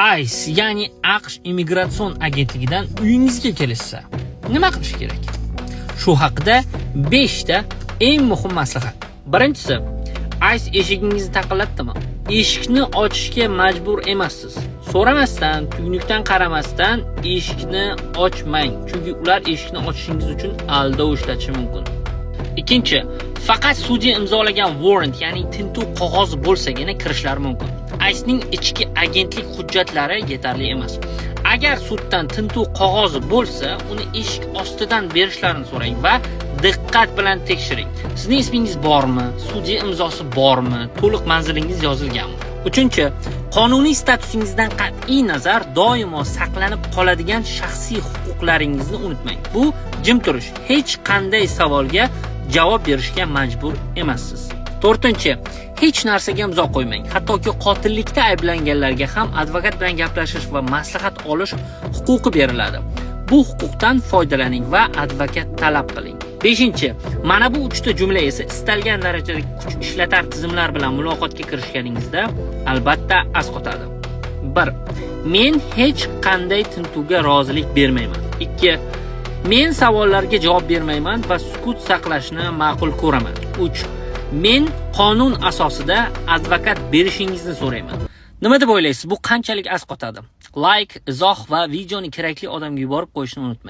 ICE, ya'ni AQSh immigratsion agentligidan uyingizga kelishsa, nima qilish kerak? Shu haqida 5 ta eng muhim maslahat. Birinchisi, ICE eshigingizni taqillatdimi? Eshikni ochishga majbur emassiz. So'ramasdan, tuynukdan qaramasdan eshikni ochmang, chunki ular eshikni ochishingiz uchun aldov ishlatishi mumkin. Ikkinchi, faqat sudya imzolagan warrant, ya'ni tintuv qog'ozi bo'lsagina kirishlar mumkin. ICEning ichki agentlik hujjatlari yetarli emas. Agar suddan tintuv qog'ozi bo'lsa, uni eshik ostidan berishlarini so'rang va diqqat bilan tekshiring. Sizning ismingiz bormi? Sudya imzosi bormi? To'liq manzilingiz yozilganmi? Uchinchi, qonuniy statusingizdan qat'iy nazar doimo saqlanib qoladigan shaxsiy huquqlaringizni unutmang. Bu jim turish. Hech qanday savolga javob berishga majbur emassiz. To'rtinchi, hech narsaga imzo qo'ymang. Hattoki qotillikda ayblanganlarga ham advokat bilan gaplashish va maslahat olish huquqi beriladi. Bu huquqdan foydalaning va advokat talab qiling. Beshinchi, mana bu 3 ta jumla esa istalgan darajada kuch ishlatar tizimlar bilan muloqotga kirishganingizda albatta asqotadi. 1. Men hech qanday tintuvga rozilik bermayman. 2. Men savollarga javob bermayman va sukut saqlashni ma'qul ko'raman. 3. Men qonun asosida advokat berishingizni so'rayman. Nima deb o'ylaysiz? Bu qanchalik asqotadi? Like, izoh va videoni kerakli odamga yuborib qo'yishni unutmang.